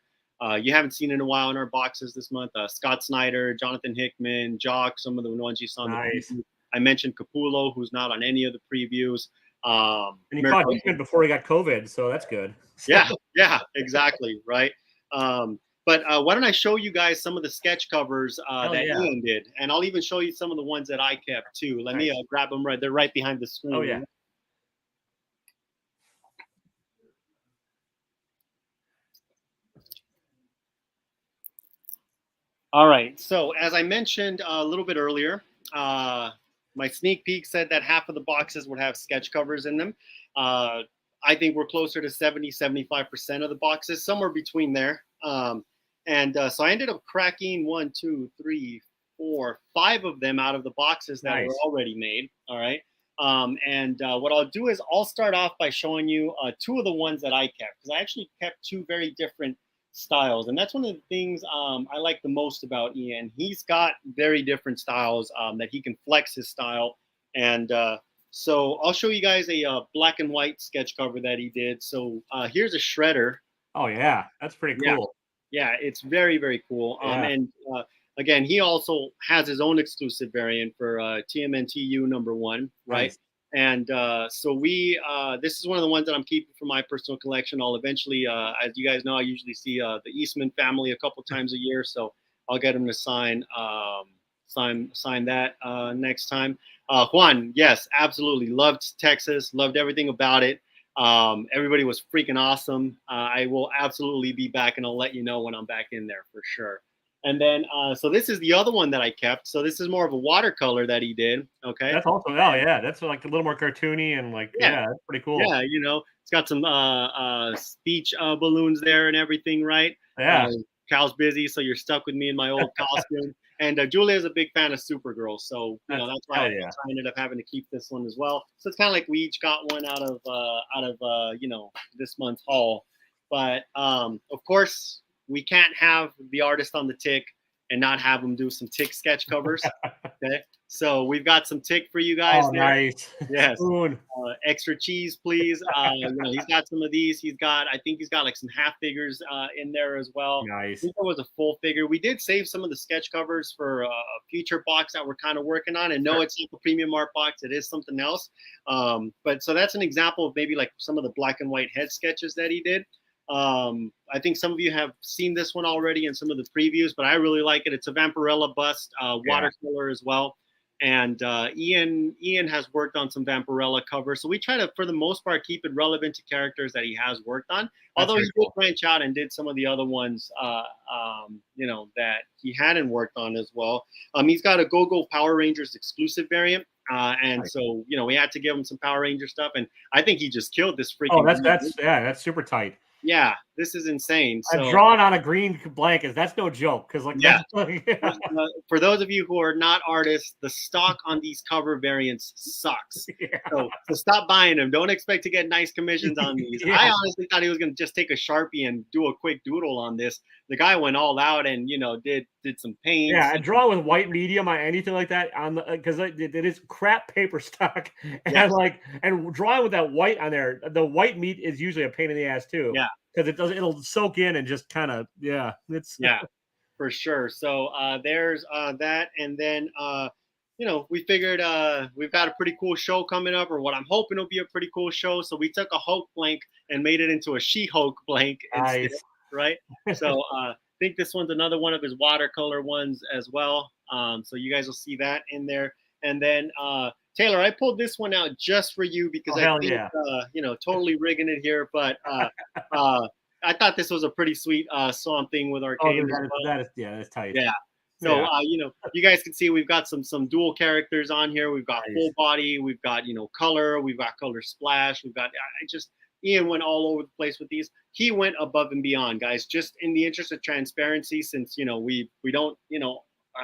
you haven't seen in a while in our boxes this month. Scott Snyder, Jonathan Hickman, Jock, some of the ones you saw. Nice. I mentioned Capullo, who's not on any of the previews. And he caught Hickman before he got COVID, so that's good. Yeah, exactly. Right. But why don't I show you guys some of the sketch covers that Ian did, and I'll even show you some of the ones that I kept too. Let me grab them they're right behind the screen. Oh yeah. All right. So as I mentioned a little bit earlier, my sneak peek said that half of the boxes would have sketch covers in them. I think we're closer to 70-75% of the boxes, somewhere between there. So I ended up cracking 1, 2, 3, 4, 5 of them out of the boxes that were already made. All right. What I'll do is I'll start off by showing you 2 of the ones that I kept, because I actually kept 2 very different styles. And that's one of the things I like the most about Ian. He's got very different styles that he can flex his style. And so I'll show you guys a black and white sketch cover that he did. So here's a shredder. Oh, yeah. That's pretty cool. Yeah, it's very, very cool. Again, he also has his own exclusive variant for TMNTU #1, right? Nice. And so this is one of the ones that I'm keeping for my personal collection. I'll eventually, as you guys know, I usually see the Eastman family a couple times a year, so I'll get him to sign that next time. Juan, yes, absolutely loved Texas, loved everything about it. Everybody was freaking awesome. I will absolutely be back, and I'll let you know when I'm back in there for sure. And then, so this is the other one that I kept. So this is more of a watercolor that he did. Okay. That's also, oh yeah, that's like a little more cartoony and like, yeah, that's pretty cool. Yeah, it's got some speech balloons there and everything, right? Yeah. Cal's busy, so you're stuck with me in my old costume. And Julia is a big fan of Supergirl, so that's why I ended up having to keep this one as well. So it's kind of like we each got one out of this month's haul. But of course, we can't have the artist on the tick and not have him do some tick sketch covers. Okay, so we've got some tick for you guys. Oh, there. Nice. Yes. Extra cheese, please. He's got some of these. I think he's got like some half figures in there as well. Nice. I think there was a full figure. We did save some of the sketch covers for a future box that we're kind of working on. And no, it's not the premium art box. It is something else. But so that's an example of maybe like some of the black and white head sketches that he did. I think some of you have seen this one already in some of the previews, but I really like it. It's a Vampirella bust, watercolor as well. And Ian has worked on some Vampirella covers. So we try to, for the most part, keep it relevant to characters that he has worked on. Although he did branch out and did some of the other ones, that he hadn't worked on as well. He's got a Go-Go Power Rangers exclusive variant. So, we had to give him some Power Ranger stuff. And I think he just killed this freaking. Oh, that's super tight. Yeah, this is insane. So, drawn on a green blanket. That's no joke. Because for those of you who are not artists, the stock on these cover variants sucks. Yeah. So stop buying them. Don't expect to get nice commissions on these. I honestly thought he was going to just take a Sharpie and do a quick doodle on this. The guy went all out and did some paint. Yeah, and draw with white medium on anything like that on the because it is crap paper stock and drawing with that white on there. The white meat is usually a pain in the ass too. Yeah. Because it'll soak in and just kind of for sure. So there's that, and then we figured we've got a pretty cool show coming up, or what I'm hoping will be a pretty cool show. So we took a Hulk blank and made it into a She-Hulk blank instead, right? So I think this one's another one of his watercolor ones as well. So you guys will see that in there, and then Taylor, I pulled this one out just for you because I think, totally rigging it here. But I thought this was a pretty sweet Swamp Thing with Arcade. That's tight. Yeah. So, you guys can see we've got some dual characters on here. We've got full body. We've got, color. We've got color splash. We've got, Ian went all over the place with these. He went above and beyond, guys, just in the interest of transparency, since, we don't,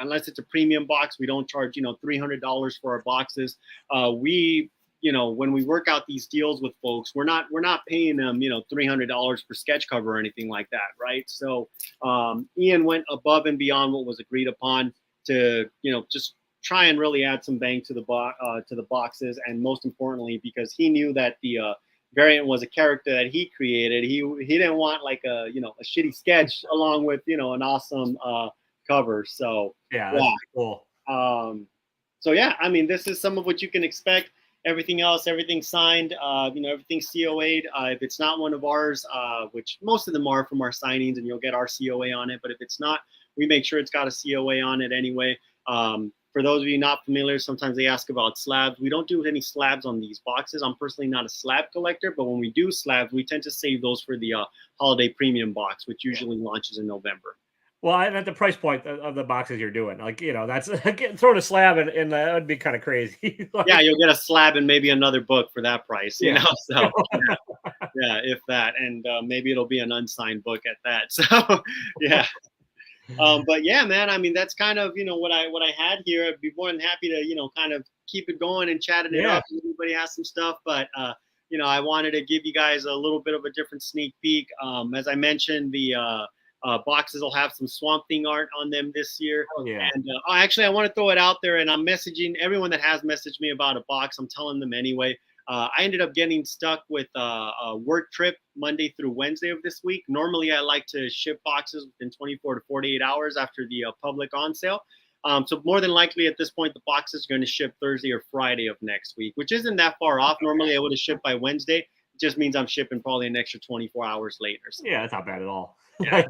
unless it's a premium box, we don't charge, $300 for our boxes. When we work out these deals with folks, we're not paying them, $300 for sketch cover or anything like that. Right. So Ian went above and beyond what was agreed upon to, just try and really add some bang to the boxes. And most importantly, because he knew that the variant was a character that he created, he didn't want like a shitty sketch along with, an awesome cover. So that's cool. So this is some of what you can expect. Everything else, everything's signed. Everything's COA'd. If it's not one of ours, which most of them are from our signings, and you'll get our COA on it. But if it's not, we make sure it's got a COA on it anyway. For those of you not familiar, sometimes they ask about slabs. We don't do any slabs on these boxes. I'm personally not a slab collector, but when we do slabs, we tend to save those for the holiday premium box, which usually launches in November. Well, and at the price point of the boxes you're doing, that's throwing a slab and that would be kind of crazy. You'll get a slab and maybe another book for that price, So if that, and maybe it'll be an unsigned book at that. So but man, that's kind of what I had here. I'd be more than happy to kind of keep it going and chatting it up. If anybody has some stuff, but I wanted to give you guys a little bit of a different sneak peek. As I mentioned, the boxes will have some Swamp Thing art on them this year. And actually, I want to throw it out there, and I'm messaging everyone that has messaged me about a box. I'm telling them anyway. I ended up getting stuck with a work trip Monday through Wednesday of this week. Normally, I like to ship boxes within 24 to 48 hours after the public on sale. So more than likely at this point, the box is going to ship Thursday or Friday of next week, which isn't that far off. Normally, I would have shipped by Wednesday. just means I'm shipping probably an extra 24 hours late or something. Yeah, that's not bad at all. Yeah.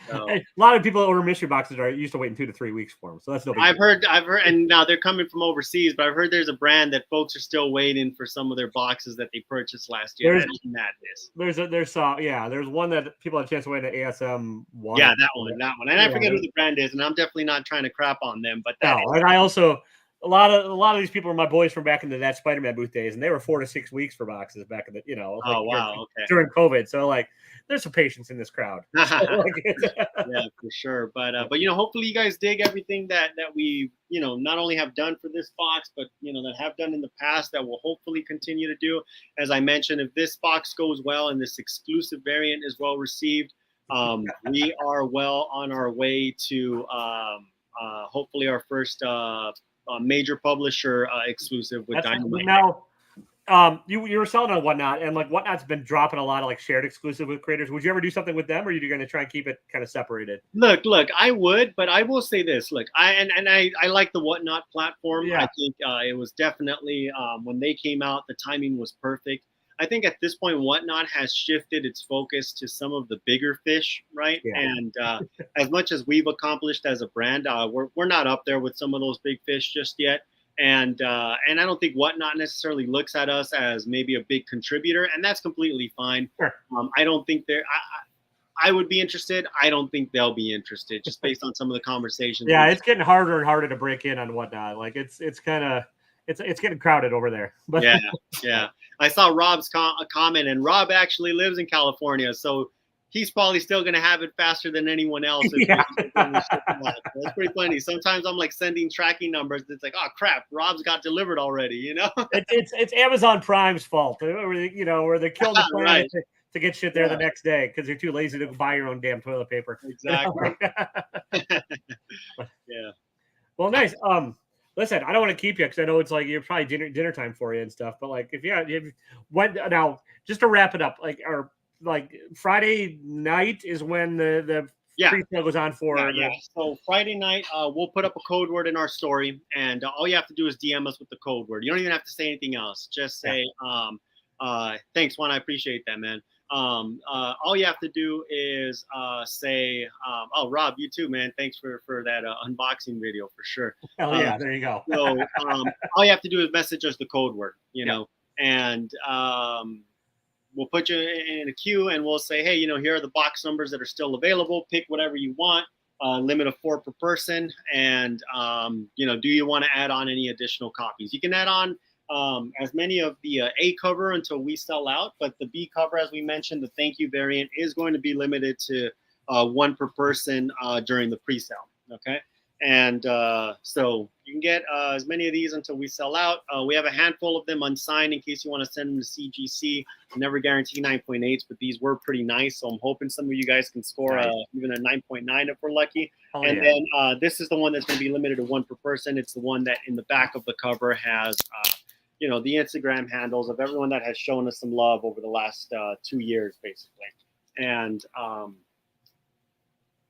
So, a lot of people that order mystery boxes are used to waiting 2 to 3 weeks for them, so that's no big I've deal. heard, and now they're coming from overseas, but I've heard there's a brand that folks are still waiting for some of their boxes that they purchased last year. That is madness. There's one that people have a chance to wait at ASM one. Yeah, that one, and I forget who the brand is, and I'm definitely not trying to crap on them, but and I also a lot of these people are my boys from back in that Spider-Man booth days, and they were 4 to 6 weeks for boxes back in the during COVID. So like, there's some patience in this crowd. Yeah, for sure. But hopefully you guys dig everything that we not only have done for this box, but that have done in the past, that will hopefully continue to do. As I mentioned, if this box goes well and this exclusive variant is well received, we are well on our way to hopefully our first major publisher exclusive with Dynamite. Now, you were selling on Whatnot, and like Whatnot's been dropping a lot of like shared exclusive with creators. Would you ever do something with them, or are you going to try and keep it kind of separated? Look, I would, but I will say this. Look, I like the Whatnot platform. Yeah. I think it was definitely when they came out, the timing was perfect. I think at this point, Whatnot has shifted its focus to some of the bigger fish, right? Yeah. And as much as we've accomplished as a brand, we're not up there with some of those big fish just yet. And I don't think Whatnot necessarily looks at us as maybe a big contributor, and that's completely fine. Sure. I don't think they're. I would be interested. I don't think they'll be interested, just based on some of the conversations. Yeah, it's getting harder and harder to break in on Whatnot. Like it's getting crowded over there. But yeah. I saw Rob's comment, and Rob actually lives in California, so he's probably still going to have it faster than anyone else. Yeah. That's pretty funny. Sometimes I'm like sending tracking numbers. It's like, oh crap, Rob's got delivered already. It's Amazon Prime's fault. Where they kill the planet right. to get shit there the next day because you're too lazy to buy your own damn toilet paper. Exactly. Yeah. Well, nice. Listen, I don't want to keep you because I know it's like you're probably dinner time for you and stuff. But like, now just to wrap it up, like Friday night is when the pre-sale goes on for. So Friday night, we'll put up a code word in our story, and all you have to do is DM us with the code word. You don't even have to say anything else. Just say, thanks, Juan. I appreciate that, man. All you have to do is say, oh, Rob, you too, man. Thanks for that unboxing video for sure. Hell yeah, there you go. So all you have to do is message us the code word, and we'll put you in a queue, and we'll say, hey, here are the box numbers that are still available. Pick whatever you want. Limit of 4 per person, and do you want to add on any additional copies? You can add on as many of the A cover until we sell out, but the B cover, as we mentioned, the thank you variant is going to be limited to 1 per person during the pre-sale. Okay. And so you can get as many of these until we sell out. We have a handful of them unsigned in case you want to send them to CGC. Never guarantee 9.8s, but these were pretty nice. So I'm hoping some of you guys can score even a 9.9 if we're lucky. Then this is the one that's going to be limited to 1 per person. It's the one that in the back of the cover has the Instagram handles of everyone that has shown us some love over the last 2 years, basically. And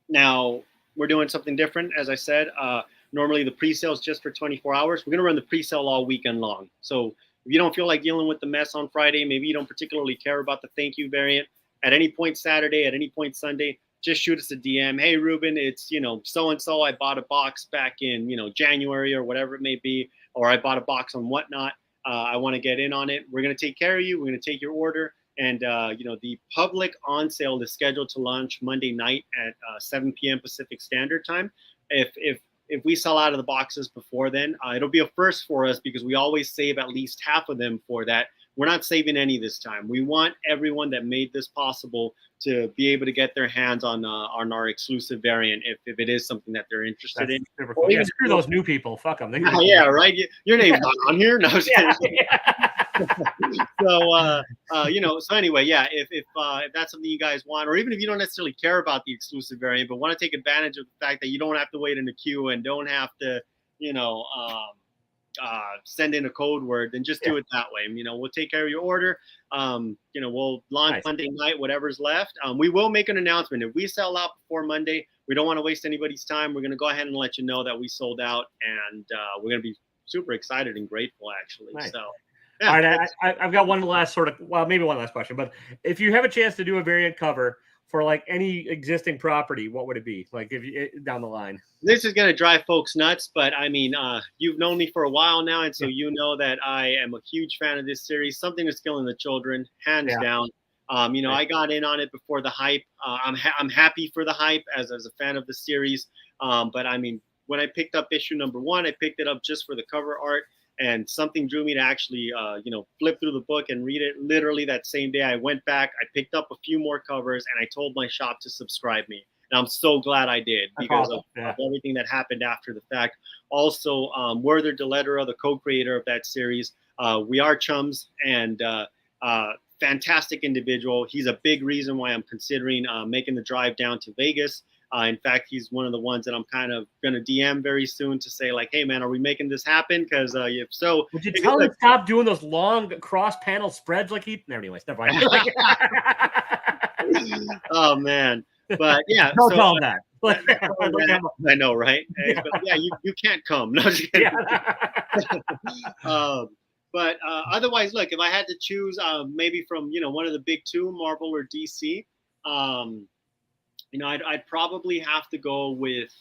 now we're doing something different. As I said, normally the pre-sale is just for 24 hours. We're going to run the pre-sale all weekend long. So if you don't feel like dealing with the mess on Friday, maybe you don't particularly care about the thank you variant, at any point Saturday, at any point Sunday, just shoot us a DM. Hey, Ruben, it's, so-and-so. I bought a box back in, January or whatever it may be, or I bought a box on Whatnot. I want to get in on it. We're going to take care of you. We're going to take your order. And, the public on sale is scheduled to launch Monday night at 7 p.m. Pacific Standard Time. If we sell out of the boxes before then, it'll be a first for us because we always save at least half of them for that. We're not saving any this time. We want everyone that made this possible to be able to get their hands on our exclusive variant if it is something that they're interested in. Super cool. Yeah, screw those new people. Fuck them. Yeah, right. Your name's not on here. No. So anyway, if that's something you guys want, or even if you don't necessarily care about the exclusive variant, but want to take advantage of the fact that you don't have to wait in the queue and don't have to, send in a code word, then just do it that way. We'll take care of your order. We'll launch Monday night, whatever's left. We will make an announcement. If we sell out before Monday, we don't want to waste anybody's time. We're going to go ahead and let you know that we sold out, and we're going to be super excited and grateful, actually. Nice. So, All right, I've got one last maybe one last question, but if you have a chance to do a variant cover for like any existing property, what would it be? Like if you down the line? This is gonna drive folks nuts, but I mean, you've known me for a while now, and so you know that I am a huge fan of this series. Something That's Killing the Children, hands down. I got in on it before the hype. I'm happy for the hype as a fan of the series. But I mean, when I picked up issue number 1, I picked it up just for the cover art, and something drew me to actually, flip through the book and read it. Literally that same day, I went back, I picked up a few more covers, and I told my shop to subscribe me. And I'm so glad I did because of everything that happened after the fact. Also, Werther Dell'Edera, the co-creator of that series, we are chums, and fantastic individual. He's a big reason why I'm considering making the drive down to Vegas. In fact, he's one of the ones that I'm kind of going to DM very soon to say, like, hey, man, are we making this happen? Because if so... Would you tell him to stop doing those long cross-panel spreads like he... Anyways, never mind. Oh, man. But, yeah. Don't tell him that. I know, right? Yeah, but, yeah, you can't come. No, just kidding. But otherwise, look, if I had to choose maybe from, one of the big two, Marvel or DC, I'd probably have to go with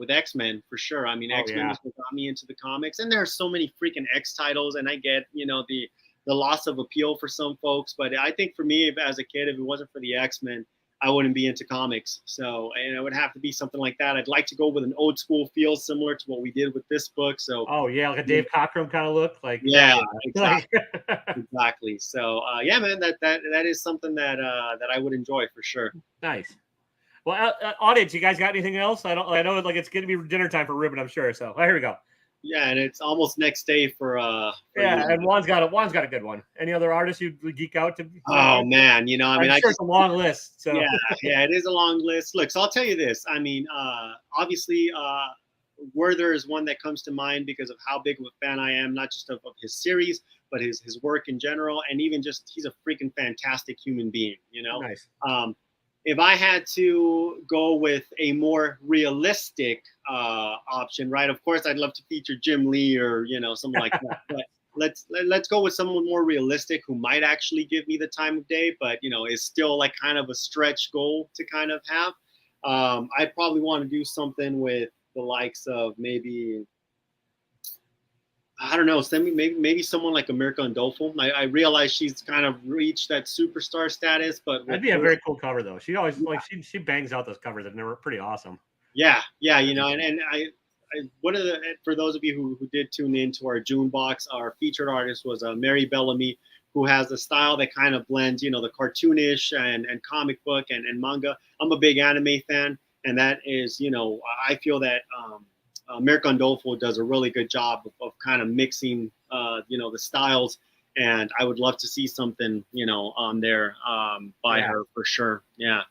X-Men for sure. I mean, X-Men is what got me into the comics, and there are so many freaking X titles, and I get, the loss of appeal for some folks, but I think for me, as a kid, if it wasn't for the X-Men, I wouldn't be into comics. So, and it would have to be something like that. I'd like to go with an old school feel similar to what we did with this book. So, like a Dave Cockrum kind of look, like exactly. Exactly. So, man, that is something that I would enjoy for sure. Nice. Well, audience, you guys got anything else? I know it's going to be dinner time for Ruben, I'm sure. So, here we go. Yeah, and it's almost next day for and Juan's got a good one. Any other artists you geek out to? Oh man, I'm sure it's a long list. So yeah, it is a long list. Look, so I'll tell you this. I mean, obviously, Werther is one that comes to mind because of how big of a fan I am, not just of his series, but his work in general, and even just he's a freaking fantastic human being. Nice. If I had to go with a more realistic option, right? Of course, I'd love to feature Jim Lee or something like that. But let's go with someone more realistic who might actually give me the time of day, but is still like kind of a stretch goal to kind of have. I'd probably want to do something with the likes of maybe, I don't know, maybe someone like America Andolfo. I realize she's kind of reached that superstar status, but that'd be a very cool cover though. She always she bangs out those covers and they're pretty awesome. Yeah, and I one of the, for those of you who did tune in to our June box, our featured artist was Mary Bellamy, who has a style that kind of blends, the cartoonish and comic book and manga. I'm a big anime fan, and that is, I feel that America Andolfo does a really good job of kind of mixing, the styles, and I would love to see something, on there by her for sure. Yeah.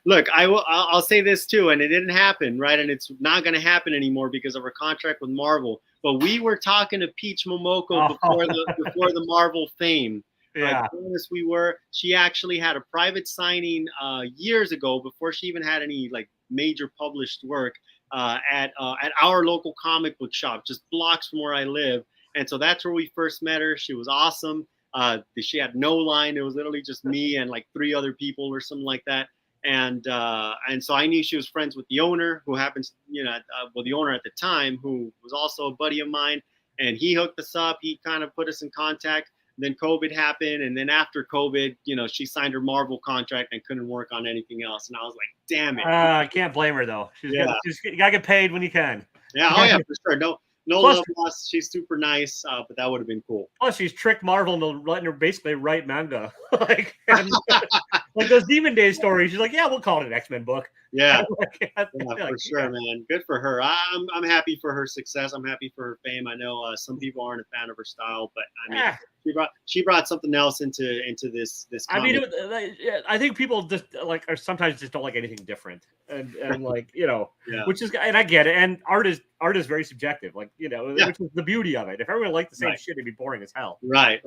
Look, I'll say this too, and it didn't happen, right? And it's not going to happen anymore because of her contract with Marvel. But we were talking to Peach Momoko before the Marvel fame. Yeah. Honest, we were. She actually had a private signing years ago before she even had any like major published work at our local comic book shop, just blocks from where I live. And so that's where we first met her. She was awesome. She had no line. It was literally just me and like 3 other people or something like that. And so I knew she was friends with the owner, who happens, the owner at the time, who was also a buddy of mine, and he hooked us up. He kind of put us in contact. Then COVID happened, and then after COVID, she signed her Marvel contract and couldn't work on anything else. And I was like, damn it. I can't blame her though. You gotta get paid when you can. Yeah, oh yeah, for sure. No love lost. She's super nice, but that would have been cool. Plus, she's tricked Marvel into letting her basically write manga, like those Demon Days stories. She's like, "Yeah, we'll call it an X-Men book." Yeah, for sure, man. Good for her. I'm happy for her success. I'm happy for her fame. I know some people aren't a fan of her style, but I mean, she brought something else into this. Comic. I mean, I think people just or sometimes just don't like anything different, and which is, and I get it. And art is very subjective, which is the beauty of it. If everyone liked the same shit, it'd be boring as hell. Right.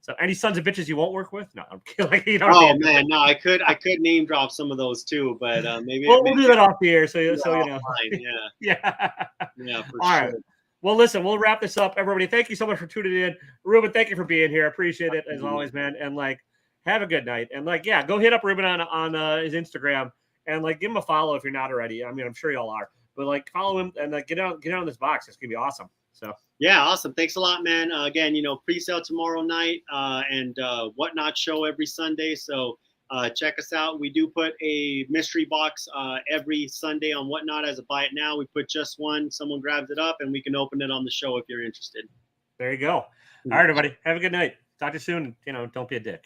So, any sons of bitches you won't work with? No, I'm kidding. Man, no, I could name drop some of those too, but maybe we'll do that off the air. So fine, yeah, yeah, for All sure. right. Well, listen, we'll wrap this up. Everybody, thank you so much for tuning in. Ruben, thank you for being here. I appreciate it as always, man. And like, have a good night. And like, yeah, go hit up Ruben on his Instagram and like give him a follow if you're not already. I mean, I'm sure y'all are, but like follow him and like get on this box. It's gonna be awesome. So yeah, awesome. Thanks a lot, man. Again, pre-sale tomorrow night and Whatnot show every Sunday. So check us out. We do put a mystery box every Sunday on Whatnot as a buy it now. We put just one. Someone grabs it up and we can open it on the show if you're interested. There you go. All right, everybody. Have a good night. Talk to you soon. Don't be a dick.